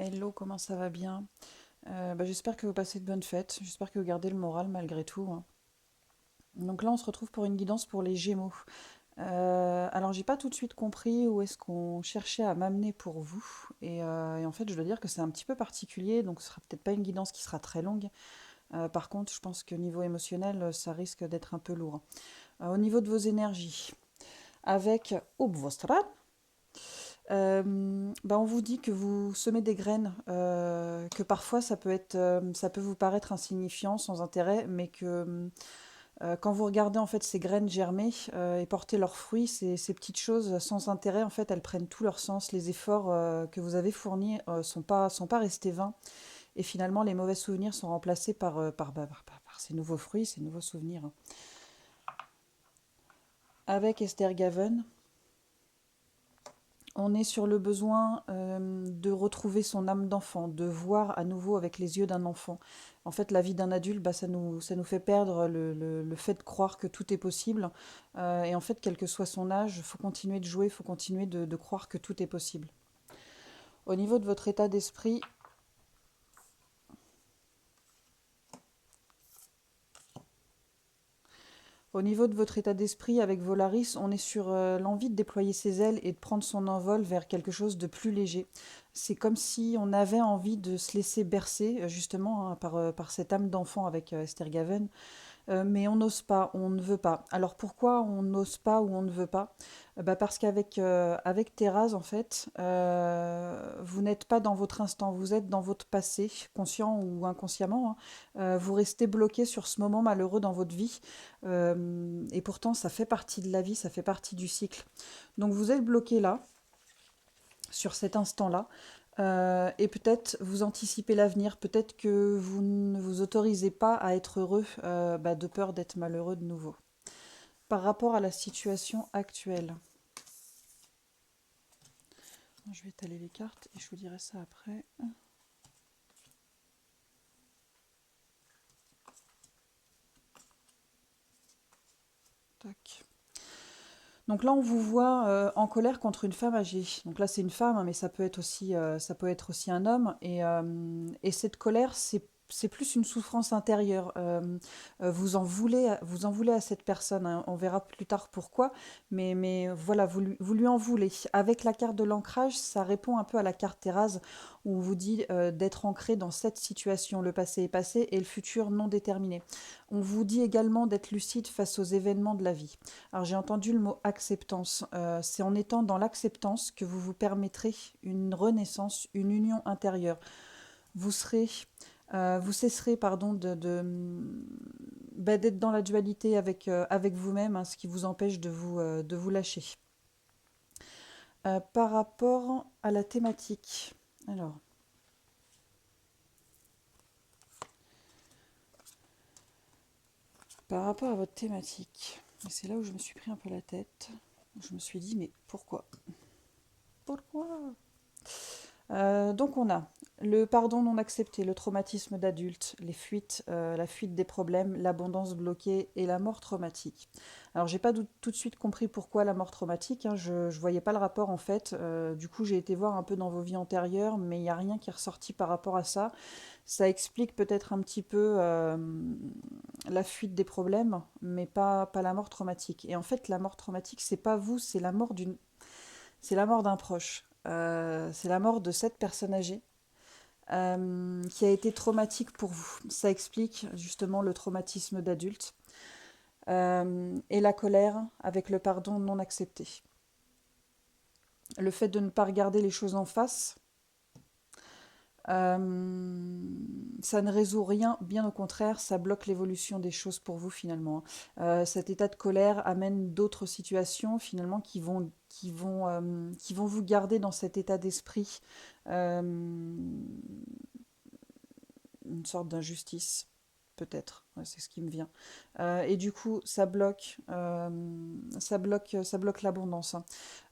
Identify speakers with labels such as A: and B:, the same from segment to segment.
A: Hello, comment ça va bien? J'espère que vous passez de bonnes fêtes. J'espère que vous gardez le moral malgré tout, hein. Donc là, on se retrouve pour une guidance pour les Gémeaux. Alors, j'ai pas tout de suite compris où est-ce qu'on cherchait à m'amener pour vous. Et en fait, je dois dire que c'est un petit peu particulier, donc ce sera peut-être pas une guidance qui sera très longue. Par contre, je pense que niveau émotionnel, ça risque d'être un peu lourd. Au niveau de vos énergies, avec Obvostra, on vous dit que vous semez des graines, que parfois ça peut vous paraître insignifiant, sans intérêt, mais que quand vous regardez en fait ces graines germer et porter leurs fruits, ces petites choses sans intérêt, en fait, elles prennent tout leur sens. Les efforts que vous avez fournis sont pas restés vains. Et finalement, les mauvais souvenirs sont remplacés par ces nouveaux fruits, ces nouveaux souvenirs. Avec Esther Gaven, on est sur le besoin de retrouver son âme d'enfant, de voir à nouveau avec les yeux d'un enfant. En fait, la vie d'un adulte, ça nous fait perdre le fait de croire que tout est possible. Et en fait, quel que soit son âge, il faut continuer de jouer, il faut continuer de croire que tout est possible. Au niveau de votre état d'esprit, avec Volaris, on est sur l'envie de déployer ses ailes et de prendre son envol vers quelque chose de plus léger. C'est comme si on avait envie de se laisser bercer, justement, hein, par cette âme d'enfant avec Esther Gaven. Mais on n'ose pas, on ne veut pas. Alors pourquoi on n'ose pas ou on ne veut pas? Parce qu'avec avec Thérase, en fait, vous n'êtes pas dans votre instant, vous êtes dans votre passé, conscient ou inconsciemment, hein. Vous restez bloqué sur ce moment malheureux dans votre vie. Et pourtant, ça fait partie de la vie, ça fait partie du cycle. Donc vous êtes bloqué là, sur cet instant-là. Et peut-être vous anticipez l'avenir, peut-être que vous ne vous autorisez pas à être heureux de peur d'être malheureux de nouveau. Par rapport à la situation actuelle, je vais étaler les cartes et je vous dirai ça après. Tac. Donc là, on vous voit en colère contre une femme âgée. Donc là, c'est une femme, hein, mais ça peut être aussi un homme. Et cette colère, c'est plus une souffrance intérieure. Vous en voulez à cette personne, hein. On verra plus tard pourquoi. Mais voilà, vous lui en voulez. Avec la carte de l'ancrage, ça répond un peu à la carte Thérèse, où on vous dit d'être ancré dans cette situation. Le passé est passé et le futur non déterminé. On vous dit également d'être lucide face aux événements de la vie. Alors j'ai entendu le mot acceptance. C'est en étant dans l'acceptance que vous vous permettrez une renaissance, une union intérieure. Vous serez, vous cesserez pardon d'être dans la dualité avec vous-même, hein, ce qui vous empêche de vous lâcher. Par rapport à la thématique, alors par rapport à votre thématique, c'est là où je me suis pris un peu la tête. Je me suis dit mais pourquoi? Pourquoi? Donc on a le pardon non accepté, le traumatisme d'adulte, les fuites, la fuite des problèmes, l'abondance bloquée et la mort traumatique. Alors j'ai pas tout de suite compris pourquoi la mort traumatique, hein, je voyais pas le rapport en fait. Du coup j'ai été voir un peu dans vos vies antérieures, mais il n'y a rien qui est ressorti par rapport à ça. Ça explique peut-être un petit peu la fuite des problèmes, mais pas la mort traumatique. Et en fait la mort traumatique c'est pas vous, c'est la mort d'un proche. C'est la mort de cette personne âgée qui a été traumatique pour vous. Ça explique justement le traumatisme d'adulte et la colère avec le pardon non accepté. Le fait de ne pas regarder les choses en face, ça ne résout rien, bien au contraire, ça bloque l'évolution des choses pour vous finalement. Cet état de colère amène d'autres situations finalement qui vont vous garder dans cet état d'esprit, euh, une sorte d'injustice, peut-être, ouais, c'est ce qui me vient. Et du coup, ça bloque l'abondance, hein.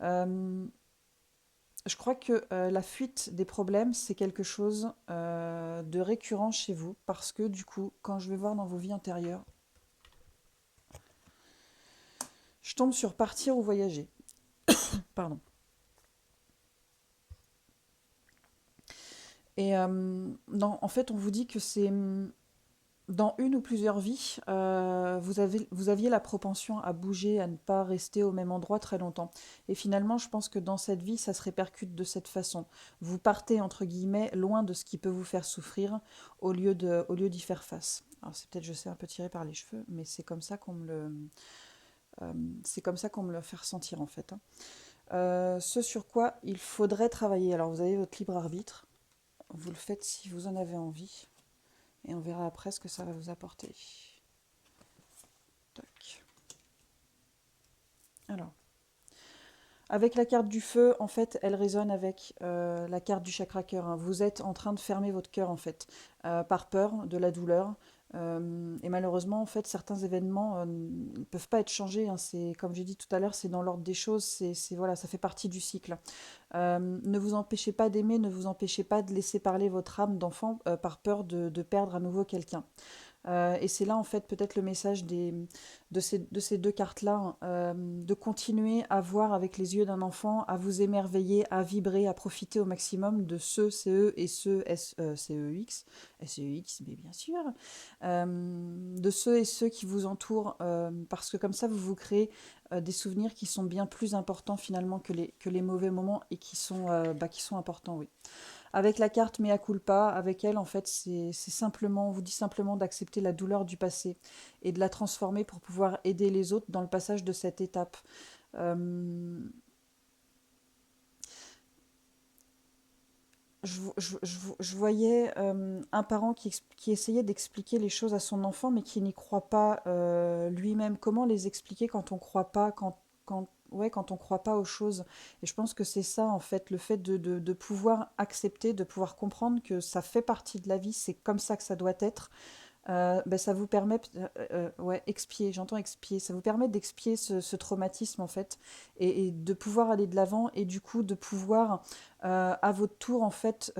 A: Euh, je crois que la fuite des problèmes, c'est quelque chose de récurrent chez vous, parce que du coup, quand je vais voir dans vos vies antérieures, je tombe sur partir ou voyager. Pardon. Et en fait, on vous dit que c'est dans une ou plusieurs vies, vous aviez la propension à bouger, à ne pas rester au même endroit très longtemps. Et finalement, je pense que dans cette vie, ça se répercute de cette façon. Vous partez, entre guillemets, loin de ce qui peut vous faire souffrir, au lieu d'y faire face. Alors c'est peut-être, je sais, un peu tiré par les cheveux, mais euh, c'est comme ça qu'on me le fait ressentir en fait, hein. Ce sur quoi il faudrait travailler. Alors vous avez votre libre arbitre, vous le faites si vous en avez envie, et on verra après ce que ça va vous apporter. Tac. Alors, avec la carte du feu, en fait, elle résonne avec la carte du chakra cœur, hein. Vous êtes en train de fermer votre cœur, en fait, par peur de la douleur. Et malheureusement, en fait, certains événements ne peuvent pas être changés, hein. C'est, comme j'ai dit tout à l'heure, c'est dans l'ordre des choses. Voilà, ça fait partie du cycle. Ne vous empêchez pas d'aimer, ne vous empêchez pas de laisser parler votre âme d'enfant par peur de perdre à nouveau quelqu'un. Et c'est là, en fait, peut-être le message de ces deux cartes-là, de continuer à voir avec les yeux d'un enfant, à vous émerveiller, à vibrer, à profiter au maximum de ce CE et ce CEX, SEX, mais bien sûr, de ceux et ceux qui vous entourent, parce que comme ça, vous vous créez des souvenirs qui sont bien plus importants finalement que les mauvais moments et qui sont importants, oui. Avec la carte Mea culpa, avec elle, en fait, c'est simplement, on vous dit simplement d'accepter la douleur du passé et de la transformer pour pouvoir aider les autres dans le passage de cette étape. Euh, je voyais un parent qui essayait d'expliquer les choses à son enfant, mais qui n'y croit pas lui-même. Comment les expliquer quand on croit pas, ouais, quand on croit pas aux choses. Et je pense que c'est ça, en fait, le fait de pouvoir accepter, de pouvoir comprendre que ça fait partie de la vie, c'est comme ça que ça doit être. Ben, ça vous permet, ouais, expier, j'entends expier, ça vous permet d'expier ce traumatisme en fait, et de pouvoir aller de l'avant, et du coup de pouvoir à votre tour en fait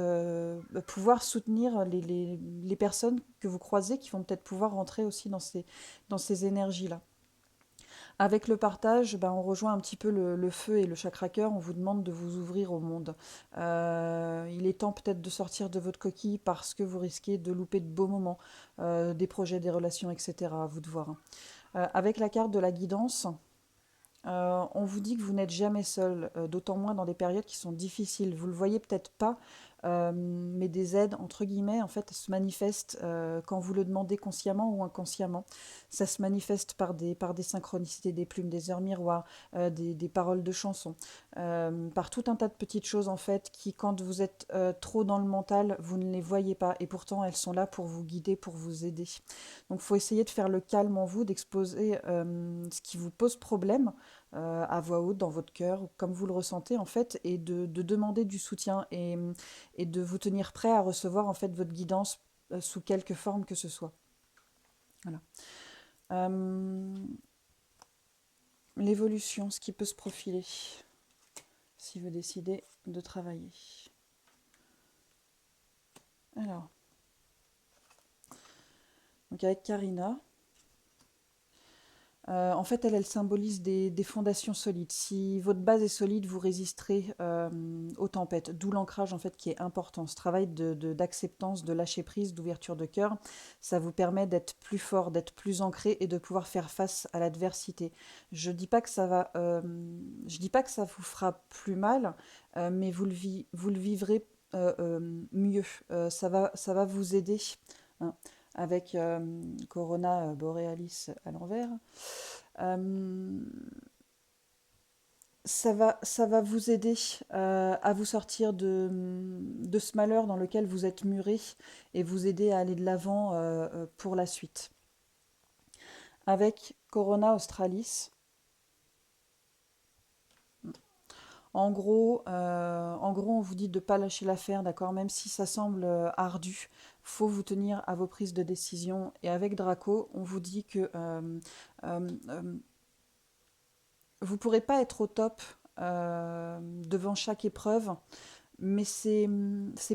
A: pouvoir soutenir les personnes que vous croisez qui vont peut-être pouvoir rentrer aussi dans ces énergies-là. Avec le partage, ben, on rejoint un petit peu le feu et le chakra cœur. On vous demande de vous ouvrir au monde. Il est temps peut-être de sortir de votre coquille parce que vous risquez de louper de beaux moments, des projets, des relations, etc. À vous de voir, hein. Avec la carte de la guidance, on vous dit que vous n'êtes jamais seul, d'autant moins dans des périodes qui sont difficiles. Vous ne le voyez peut-être pas, mais des aides, entre guillemets, en fait, se manifestent quand vous le demandez consciemment ou inconsciemment. Ça se manifeste par des synchronicités, des plumes, des heures miroirs, des paroles de chansons, par tout un tas de petites choses, en fait, qui, quand vous êtes trop dans le mental, vous ne les voyez pas. Et pourtant, elles sont là pour vous guider, pour vous aider. Donc, il faut essayer de faire le calme en vous, d'exposer ce qui vous pose problème à voix haute dans votre cœur, comme vous le ressentez en fait, et de demander du soutien et de vous tenir prêt à recevoir en fait votre guidance sous quelque forme que ce soit. Voilà. Euh, L'évolution, ce qui peut se profiler si vous décidez de travailler. Alors, donc avec Karina, en fait, elle symbolise des fondations solides. Si votre base est solide, vous résisterez aux tempêtes. D'où l'ancrage en fait qui est important. Ce travail d'acceptance, de lâcher prise, d'ouverture de cœur, ça vous permet d'être plus fort, d'être plus ancré et de pouvoir faire face à l'adversité. Je dis pas que ça va, je dis pas que ça vous fera plus mal, mais vous le vivrez mieux. Ça va vous aider, hein, avec Corona Borealis à l'envers. Euh, ça va vous aider à vous sortir de ce malheur dans lequel vous êtes muré et vous aider à aller de l'avant pour la suite. Avec Corona Australis, en gros, on vous dit de ne pas lâcher l'affaire, d'accord? Même si ça semble ardu, faut vous tenir à vos prises de décision. Et avec Draco, on vous dit que euh, vous ne pourrez pas être au top devant chaque épreuve, mais c'est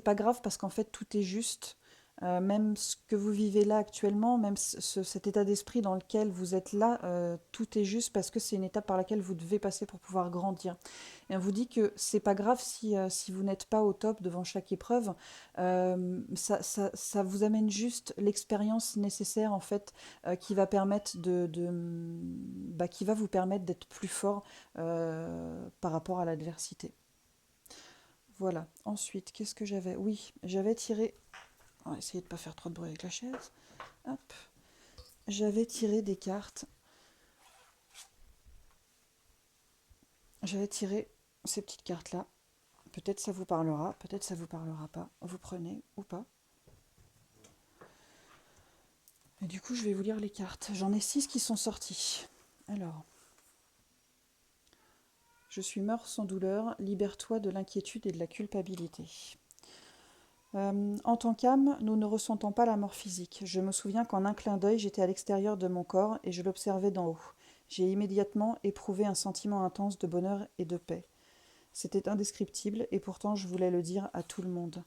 A: pas grave parce qu'en fait tout est juste. Même ce que vous vivez là actuellement, même cet état d'esprit dans lequel vous êtes là, tout est juste parce que c'est une étape par laquelle vous devez passer pour pouvoir grandir. Et on vous dit que c'est pas grave si vous n'êtes pas au top devant chaque épreuve. Ça vous amène juste l'expérience nécessaire en fait qui va permettre qui va vous permettre d'être plus fort par rapport à l'adversité. Voilà. Ensuite, qu'est-ce que j'avais? Oui, j'avais tiré. On va essayer de ne pas faire trop de bruit avec la chaise. Hop. J'avais tiré des cartes. J'avais tiré ces petites cartes-là. Peut-être ça vous parlera, peut-être ça vous parlera pas. Vous prenez ou pas. Et du coup, je vais vous lire les cartes. J'en ai 6 qui sont sorties. Alors. Je suis mort sans douleur, libère-toi de l'inquiétude et de la culpabilité. En tant qu'âme, nous ne ressentons pas la mort physique. Je me souviens qu'en un clin d'œil, j'étais à l'extérieur de mon corps et je l'observais d'en haut. J'ai immédiatement éprouvé un sentiment intense de bonheur et de paix. C'était indescriptible et pourtant je voulais le dire à tout le monde.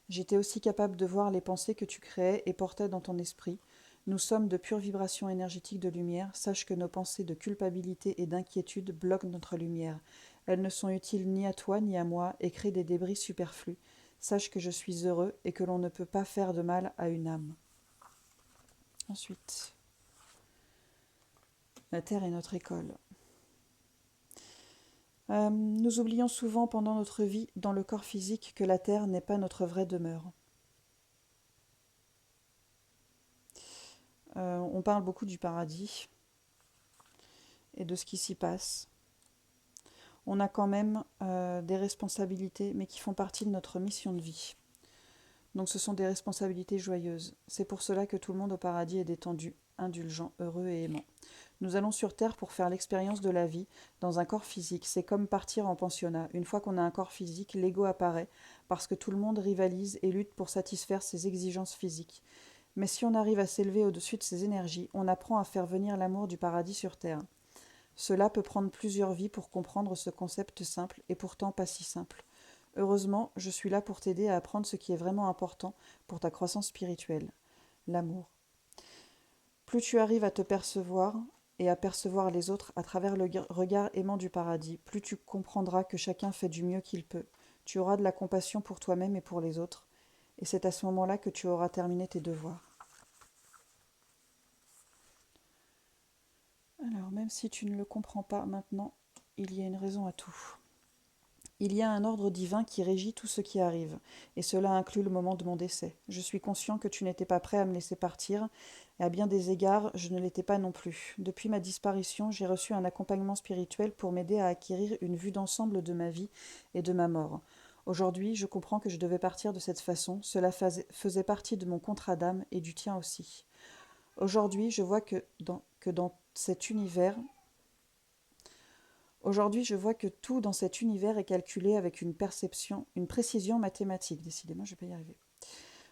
A: J'étais aussi capable de voir les pensées que tu créais et portais dans ton esprit. Nous sommes de pures vibrations énergétiques de lumière. Sache que nos pensées de culpabilité et d'inquiétude bloquent notre lumière. Elles ne sont utiles ni à toi ni à moi et créent des débris superflus. Sache que je suis heureux et que l'on ne peut pas faire de mal à une âme. Ensuite, la Terre est notre école. Nous oublions souvent pendant notre vie dans le corps physique que la Terre n'est pas notre vraie demeure. On parle beaucoup du paradis et de ce qui s'y passe. On a quand même des responsabilités, mais qui font partie de notre mission de vie. Donc ce sont des responsabilités joyeuses. C'est pour cela que tout le monde au paradis est détendu, indulgent, heureux et aimant. Nous allons sur Terre pour faire l'expérience de la vie dans un corps physique. C'est comme partir en pensionnat. Une fois qu'on a un corps physique, l'ego apparaît parce que tout le monde rivalise et lutte pour satisfaire ses exigences physiques. Mais si on arrive à s'élever au-dessus de ces énergies, on apprend à faire venir l'amour du paradis sur Terre. Cela peut prendre plusieurs vies pour comprendre ce concept simple et pourtant pas si simple. Heureusement, je suis là pour t'aider à apprendre ce qui est vraiment important pour ta croissance spirituelle, l'amour. Plus tu arrives à te percevoir et à percevoir les autres à travers le regard aimant du paradis, plus tu comprendras que chacun fait du mieux qu'il peut. Tu auras de la compassion pour toi-même et pour les autres, et c'est à ce moment-là que tu auras terminé tes devoirs. Alors, même si tu ne le comprends pas maintenant, il y a une raison à tout. Il y a un ordre divin qui régit tout ce qui arrive, et cela inclut le moment de mon décès. Je suis conscient que tu n'étais pas prêt à me laisser partir, et à bien des égards, je ne l'étais pas non plus. Depuis ma disparition, j'ai reçu un accompagnement spirituel pour m'aider à acquérir une vue d'ensemble de ma vie et de ma mort. Aujourd'hui, je comprends que je devais partir de cette façon, cela faisait partie de mon contrat d'âme et du tien aussi. Aujourd'hui, je vois que dans cet univers, Aujourd'hui, je vois que tout dans cet univers est calculé avec une précision mathématique. Décidément, je ne vais pas y arriver.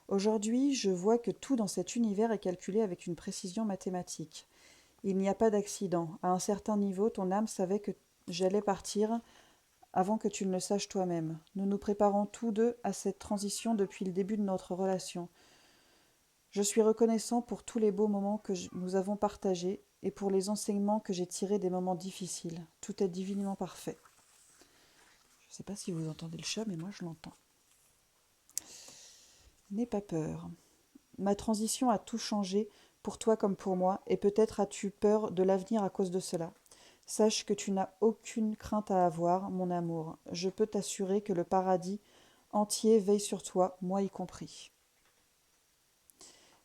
A: Aujourd'hui, je vois que tout dans cet univers est calculé avec une précision mathématique. Il n'y a pas d'accident. À un certain niveau, ton âme savait que j'allais partir avant que tu ne le saches toi-même. Nous nous préparons tous deux à cette transition depuis le début de notre relation. Je suis reconnaissant pour tous les beaux moments que nous avons partagés et pour les enseignements que j'ai tirés des moments difficiles. Tout est divinement parfait. Je ne sais pas si vous entendez le chat, mais moi je l'entends. N'aie pas peur. Ma transition a tout changé, pour toi comme pour moi, et peut-être as-tu peur de l'avenir à cause de cela. Sache que tu n'as aucune crainte à avoir, mon amour. Je peux t'assurer que le paradis entier veille sur toi, moi y compris.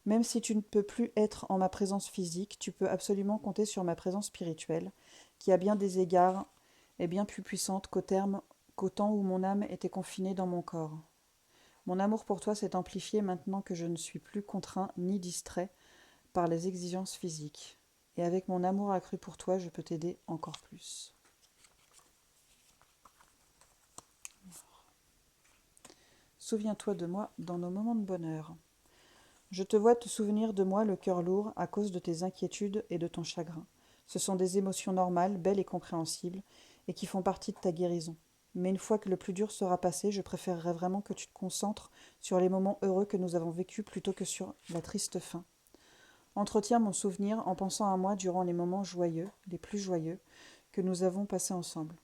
A: Même si tu ne peux plus être en ma présence physique, tu peux absolument compter sur ma présence spirituelle, qui à bien des égards est bien plus puissante qu'au temps où mon âme était confinée dans mon corps. Mon amour pour toi s'est amplifié maintenant que je ne suis plus contraint ni distrait par les exigences physiques. Et avec mon amour accru pour toi, je peux t'aider encore plus. Souviens-toi de moi dans nos moments de bonheur. Je te vois te souvenir de moi le cœur lourd à cause de tes inquiétudes et de ton chagrin. Ce sont des émotions normales, belles et compréhensibles, et qui font partie de ta guérison. Mais une fois que le plus dur sera passé, je préférerais vraiment que tu te concentres sur les moments heureux que nous avons vécus plutôt que sur la triste fin. Entretiens mon souvenir en pensant à moi durant les moments joyeux, les plus joyeux, que nous avons passés ensemble.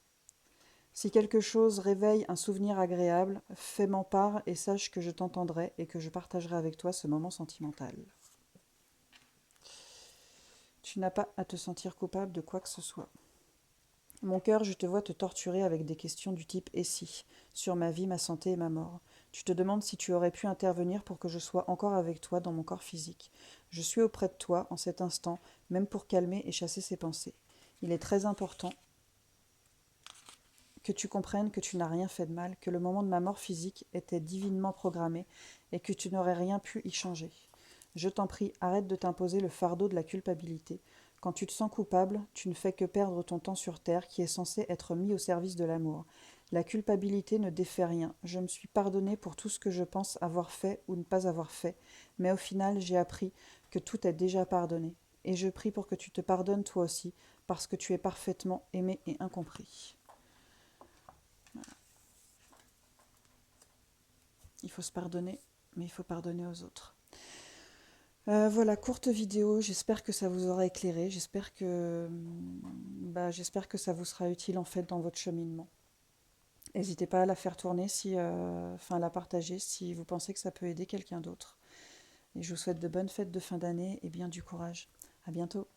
A: Si quelque chose réveille un souvenir agréable, fais-m'en part et sache que je t'entendrai et que je partagerai avec toi ce moment sentimental. Tu n'as pas à te sentir coupable de quoi que ce soit. Mon cœur, je te vois te torturer avec des questions du type « et si ?» sur ma vie, ma santé et ma mort. Tu te demandes si tu aurais pu intervenir pour que je sois encore avec toi dans mon corps physique. Je suis auprès de toi en cet instant, même pour calmer et chasser ces pensées. Il est très important que tu comprennes que tu n'as rien fait de mal, que le moment de ma mort physique était divinement programmé et que tu n'aurais rien pu y changer. Je t'en prie, arrête de t'imposer le fardeau de la culpabilité. Quand tu te sens coupable, tu ne fais que perdre ton temps sur terre qui est censé être mis au service de l'amour. La culpabilité ne défait rien. Je me suis pardonné pour tout ce que je pense avoir fait ou ne pas avoir fait, mais au final j'ai appris que tout est déjà pardonné. Et je prie pour que tu te pardonnes toi aussi, parce que tu es parfaitement aimé et incompris. Il faut se pardonner, mais il faut pardonner aux autres. Voilà, courte vidéo, j'espère que ça vous aura éclairé, j'espère que ça vous sera utile en fait dans votre cheminement. N'hésitez pas à la faire tourner, à la partager si vous pensez que ça peut aider quelqu'un d'autre. Et je vous souhaite de bonnes fêtes de fin d'année et bien du courage. À bientôt.